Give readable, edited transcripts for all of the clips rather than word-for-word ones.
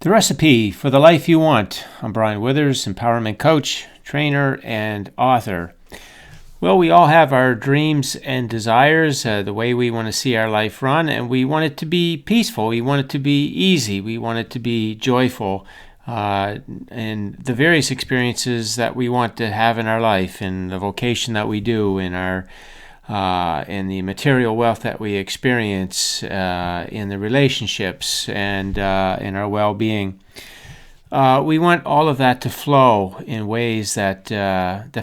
The recipe for the life you want. I'm Brian Withers, empowerment coach, trainer, and author. Well, we all have our dreams and desires, the way we want to see our life run, and we want it to be peaceful. We want it to be easy. We want it to be joyful, and the various experiences that we want to have in our life, in the vocation that we do, in the material wealth that we experience, in the relationships, and in our well-being. We want all of that to flow in ways that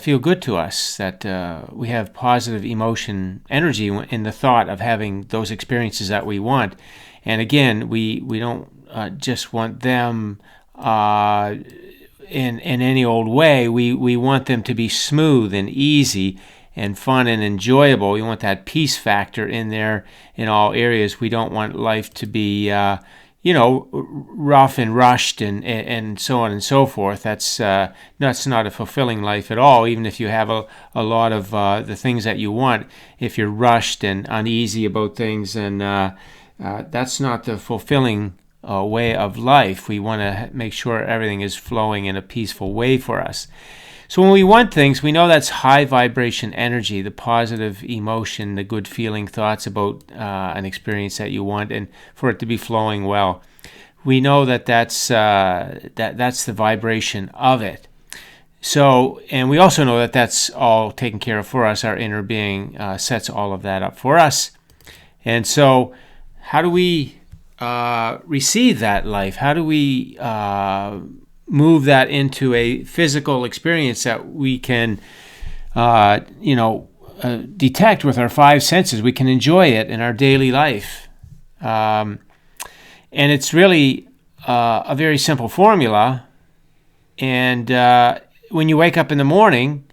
feel good to us, that we have positive emotion, energy in the thought of having those experiences that we want. And again, we don't just want them in any old way. We want them to be smooth and easy and fun and enjoyable. We want that peace factor in there in all areas. We don't want life to be rough and rushed and so on and so forth. That's not a fulfilling life at all, even if you have a lot of the things that you want. If you're rushed and uneasy about things, and that's not the fulfilling way of life. We want to make sure everything is flowing in a peaceful way for us. So when we want things, we know that's high vibration energy, the positive emotion, the good feeling thoughts about an experience that you want, and for it to be flowing well. We know that's the vibration of it. So, and we also know that that's all taken care of for us. Our inner being sets all of that up for us. And so, how do we receive that life? How do we move that into a physical experience that we can, detect with our five senses? We can enjoy it in our daily life. And it's really a very simple formula. And when you wake up in the morning,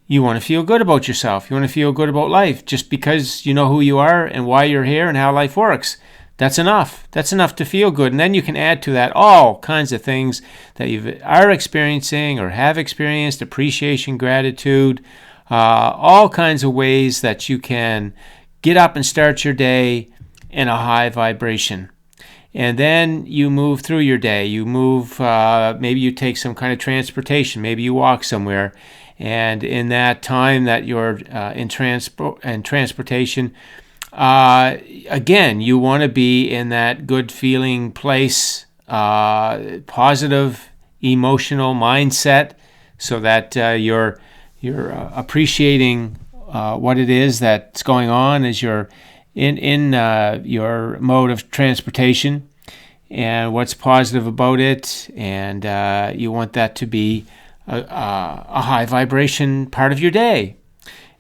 you want to feel good about yourself. You want to feel good about life just because you know who you are and why you're here and how life works. That's enough. That's enough to feel good. And then you can add to that all kinds of things that you are experiencing or have experienced, appreciation, gratitude, all kinds of ways that you can get up and start your day in a high vibration. And then you move through your day. You move, maybe you take some kind of transportation. Maybe you walk somewhere. And in that time that you're in transportation, again, you want to be in that good feeling place, positive emotional mindset, so that you're appreciating what it is that's going on as you're in your mode of transportation and what's positive about it, and you want that to be a high vibration part of your day.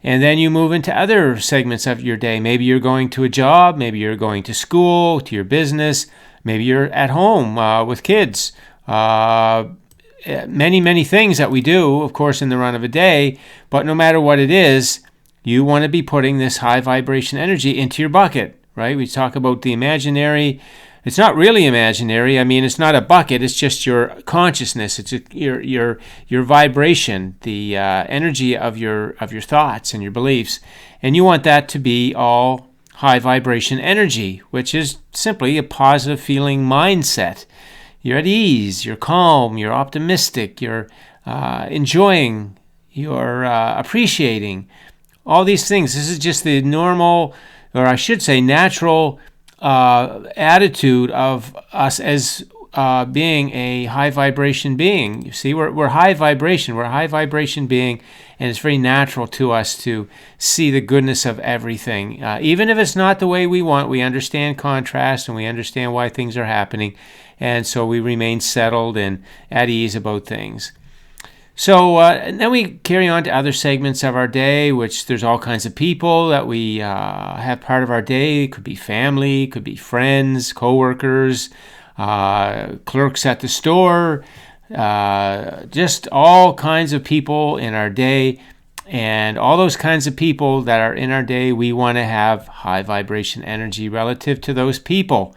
And then you move into other segments of your day. Maybe you're going to a job, maybe you're going to school, to your business, maybe you're at home with kids. Many, many things that we do, of course, in the run of a day. But no matter what it is, you want to be putting this high vibration energy into your bucket, right? We talk about the imaginary. It's not really imaginary. I mean, it's not a bucket. It's just your consciousness. It's your vibration, the energy of your thoughts and your beliefs, and you want that to be all high vibration energy, which is simply a positive feeling mindset. You're at ease. You're calm. You're optimistic. You're enjoying. You're appreciating all these things. This is just the normal, or I should say, natural attitude of us as being a high vibration being. You see, we're high vibration. We're a high vibration being, and it's very natural to us to see the goodness of everything. Even if it's not the way we want, we understand contrast and we understand why things are happening, and so we remain settled and at ease about things. So and then we carry on to other segments of our day, which there's all kinds of people that we have part of our day. It could be family, could be friends, coworkers, clerks at the store, just all kinds of people in our day. And all those kinds of people that are in our day, we want to have high vibration energy relative to those people.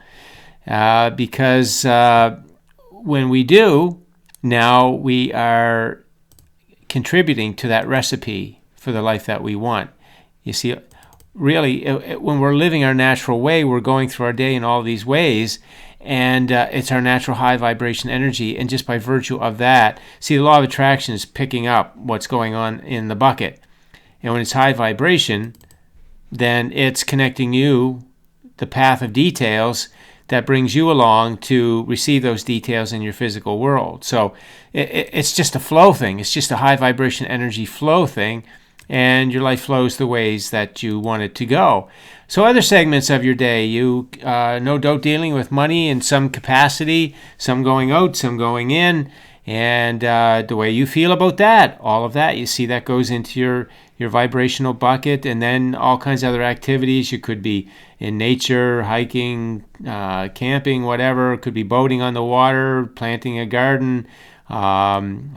Because when we do, now we are contributing to that recipe for the life that we want. You see, really, when we're living our natural way, we're going through our day in all these ways, and it's our natural high vibration energy. And just by virtue of that, see, the law of attraction is picking up what's going on in the bucket. And when it's high vibration, then it's connecting you, the path of details that brings you along to receive those details in your physical world. So it's just a flow thing. It's just a high vibration energy flow thing, and your life flows the ways that you want it to go. So other segments of your day, you no doubt dealing with money in some capacity, some going out, some going in, and the way you feel about that, all of that, you see that goes into your vibrational bucket. And then all kinds of other activities. You could be in nature, hiking, camping, whatever. It could be boating on the water, planting a garden,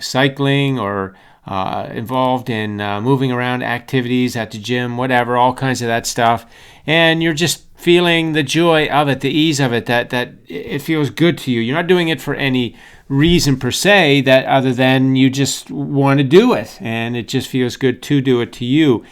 cycling, or involved in moving around activities at the gym, whatever, all kinds of that stuff. And you're just feeling the joy of it, the ease of it, that it feels good to you. You're not doing it for any reason per se, that other than you just want to do it, and it just feels good to do it to you.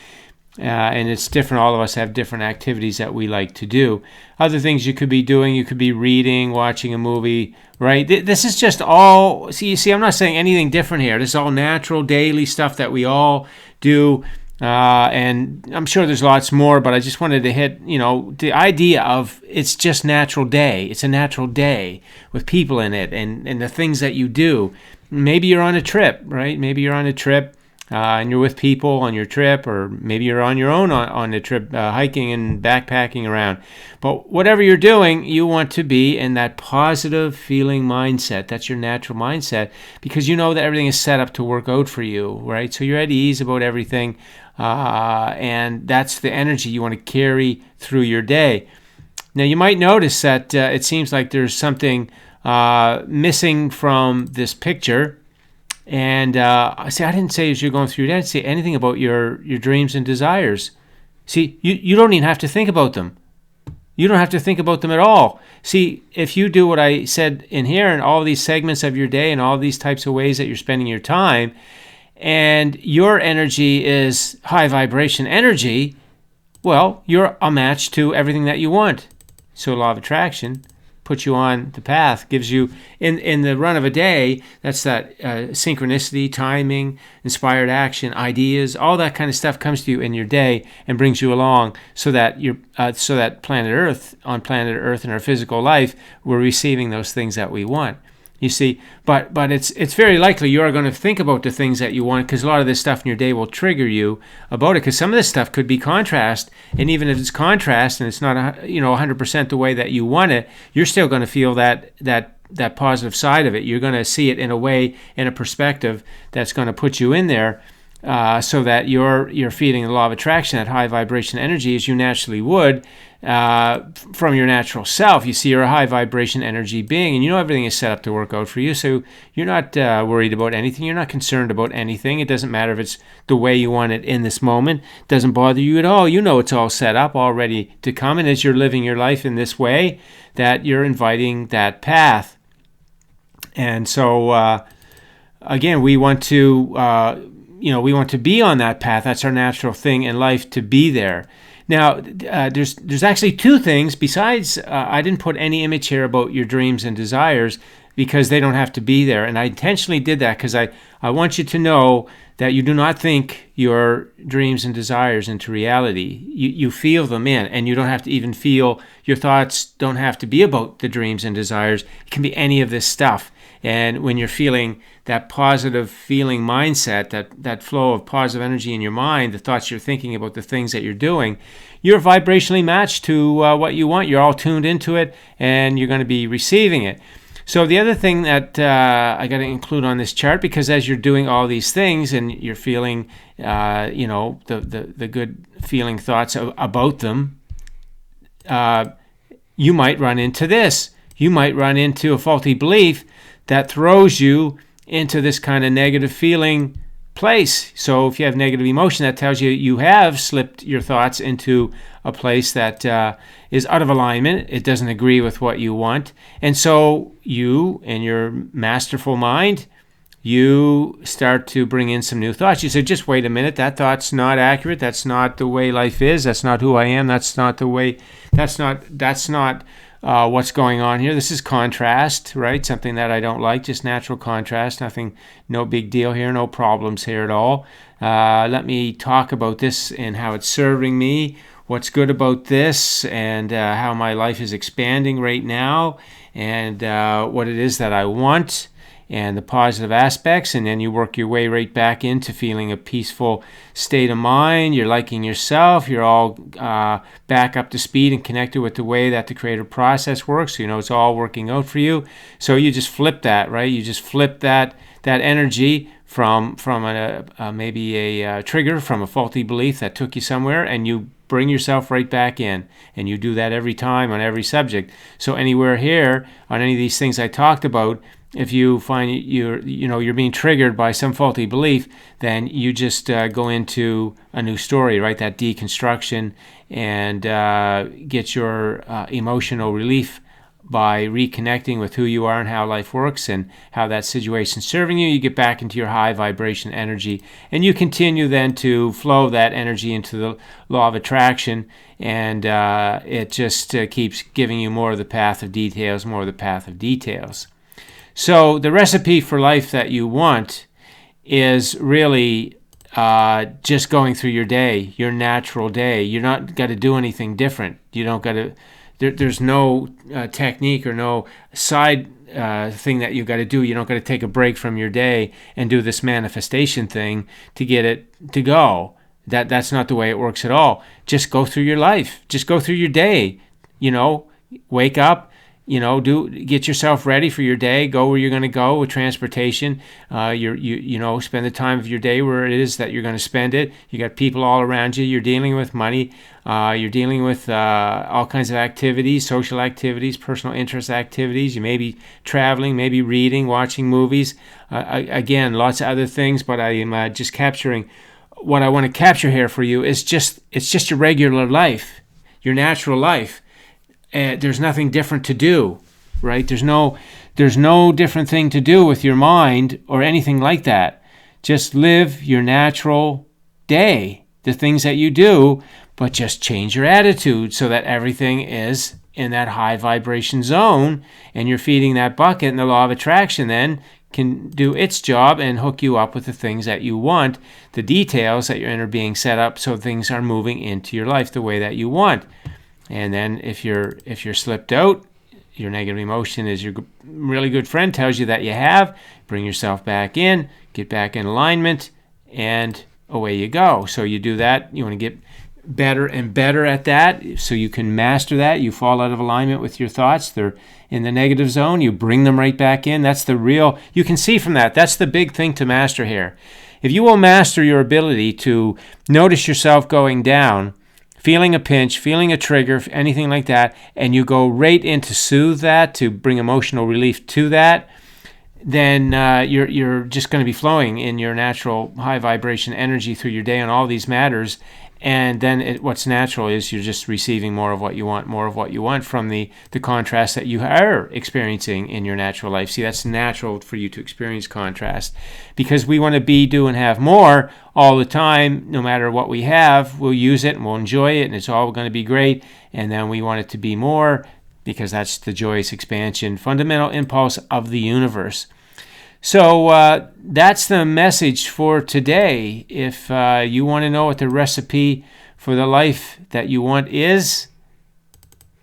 And it's different. All of us have different activities that we like to do. Other things you could be doing, you could be reading, watching a movie, right? This is just all, see, I'm not saying anything different here. This is all natural, daily stuff that we all do. And I'm sure there's lots more, but I just wanted to hit, the idea of it's just natural day. It's a natural day with people in it and the things that you do. Maybe you're on a trip, right? Maybe you're on a trip and you're with people on your trip, or maybe you're on your own on the trip, hiking and backpacking around. But whatever you're doing, you want to be in that positive feeling mindset. That's your natural mindset, because you know that everything is set up to work out for you, right? So you're at ease about everything. And that's the energy you want to carry through your day. Now, you might notice that it seems like there's something missing from this picture. And I didn't say as you're going through your day, I didn't say anything about your dreams and desires. See, you don't even have to think about them. You don't have to think about them at all. See, if you do what I said in here and all these segments of your day and all these types of ways that you're spending your time, and your energy is high vibration energy, well, you're a match to everything that you want. So law of attraction puts you on the path, gives you, in the run of a day, that's that synchronicity, timing, inspired action, ideas, all that kind of stuff comes to you in your day and brings you along, so that you're, so that planet Earth in our physical life, we're receiving those things that we want. You see, but it's very likely you are going to think about the things that you want, because a lot of this stuff in your day will trigger you about it, because some of this stuff could be contrast, and even if it's contrast and it's not 100% the way that you want it, you're still going to feel that positive side of it. You're going to see it in a way, in a perspective that's going to put you in there, so that you're feeding the law of attraction, that high vibration energy, as you naturally would from your natural self. You see, you're a high vibration energy being, and you know everything is set up to work out for you, so you're not worried about anything. You're not concerned about anything. It doesn't matter if it's the way you want it in this moment. It doesn't bother you at all. You know it's all set up, all ready to come, and as you're living your life in this way, that you're inviting that path. And so again, we want to we want to be on that path. That's our natural thing in life, to be there. Now, there's actually two things besides. I didn't put any image here about your dreams and desires, because they don't have to be there. And I intentionally did that because I want you to know that you do not think your dreams and desires into reality. You feel them in, and you don't have to even feel, your thoughts don't have to be about the dreams and desires. It can be any of this stuff. And when you're feeling that positive feeling mindset, that flow of positive energy in your mind, the thoughts you're thinking about the things that you're doing, you're vibrationally matched to what you want. You're all tuned into it, and you're going to be receiving it. So the other thing that I got to include on this chart, because as you're doing all these things and you're feeling, the good feeling thoughts about them, you might run into this. You might run into a faulty belief that throws you into this kind of negative feeling place. So if you have negative emotion, that tells you you have slipped your thoughts into a place that is out of alignment. It doesn't agree with what you want. And so you, in your masterful mind, you start to bring in some new thoughts. You say, just wait a minute, that thought's not accurate. That's not the way life is. That's not who I am. That's not the way, that's not what's going on here. This is contrast, right? Something that I don't like, just natural contrast. Nothing, no big deal here, no problems here at all. Let me talk about this and how it's serving me, what's good about this, and how my life is expanding right now, and what it is that I want, and the positive aspects. And then you work your way right back into feeling a peaceful state of mind. You're liking yourself. You're all back up to speed and connected with the way that the creative process works. So you know it's all working out for you. So you just flip that, right? You just flip that energy from maybe a trigger, from a faulty belief that took you somewhere, and you bring yourself right back in. And you do that every time on every subject. So anywhere here on any of these things I talked about, if you find you're being triggered by some faulty belief, then you just go into a new story, right? That deconstruction, and get your emotional relief by reconnecting with who you are and how life works and how that situation's serving you. You get back into your high vibration energy, and you continue then to flow that energy into the law of attraction, and it just keeps giving you more of the path of details, more of the path of details. So the recipe for life that you want is really just going through your day, your natural day. You're not got to do anything different. You don't got to. There's no technique or no side thing that you got to do. You don't got to take a break from your day and do this manifestation thing to get it to go. That's not the way it works at all. Just go through your life. Just go through your day. Wake up. Get yourself ready for your day. Go where you're going to go with transportation. Spend the time of your day where it is that you're going to spend it. You got people all around you. You're dealing with money. You're dealing with all kinds of activities, social activities, personal interest activities. You may be traveling, maybe reading, watching movies. Again, lots of other things. But I am just capturing what I want to capture here for you. It's just your regular life, your natural life. There's nothing different to do, right? There's no different thing to do with your mind or anything like that. Just live your natural day, the things that you do, but just change your attitude so that everything is in that high vibration zone, and you're feeding that bucket, and the law of attraction then can do its job and hook you up with the things that you want, the details that your inner being set up so things are moving into your life the way that you want. And then if you're slipped out, your negative emotion is your really good friend, tells you that you have. Bring yourself back in, get back in alignment, and away you go. So you do that. You want to get better and better at that so you can master that. You fall out of alignment with your thoughts. They're in the negative zone. You bring them right back in. That's the real, you can see from that. That's the big thing to master here. If you will master your ability to notice yourself going down, feeling a pinch, feeling a trigger, anything like that, and you go right in to soothe that, to bring emotional relief to that, then you're just going to be flowing in your natural high vibration energy through your day on all these matters. And then what's natural is you're just receiving more of what you want from the contrast that you are experiencing in your natural life. See, that's natural for you to experience contrast, because we want to be, do, and have more all the time. No matter what we have, we'll use it and we'll enjoy it, and it's all going to be great. And then we want it to be more, because that's the joyous expansion, fundamental impulse of the universe. So that's the message for today. If you want to know what the recipe for the life that you want is,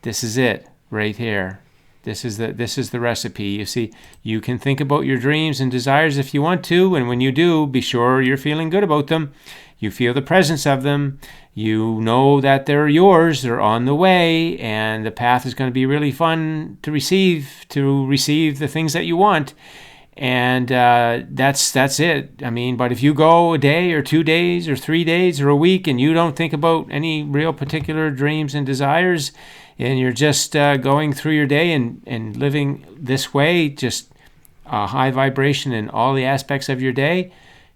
this is it right here. This is the recipe. You see, you can think about your dreams and desires if you want to, and when you do, be sure you're feeling good about them. You feel the presence of them. You know that they're yours. They're on the way, and the path is going to be really fun to receive the things that you want. And that's it. I mean, but if you go a day or 2 days or 3 days or a week and you don't think about any real particular dreams and desires, and you're just going through your day and living this way, just high vibration in all the aspects of your day,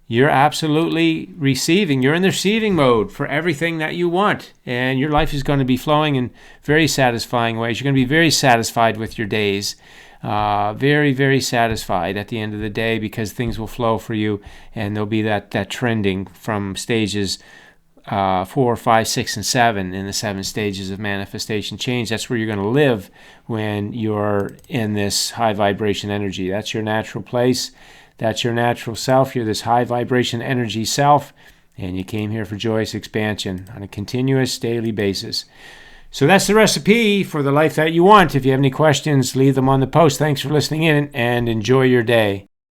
you're absolutely receiving. You're in the receiving mode for everything that you want. And your life is going to be flowing in very satisfying ways. You're going to be very satisfied with your days. Very, very satisfied at the end of the day, because things will flow for you, and there'll be that trending from stages 4, 5, 6, and 7 in the 7 stages of manifestation change. That's where you're going to live when you're in this high vibration energy. That's your natural place. That's your natural self. You're this high vibration energy self, and you came here for joyous expansion on a continuous daily basis. So that's the recipe for the life that you want. If you have any questions, leave them on the post. Thanks for listening in, and enjoy your day.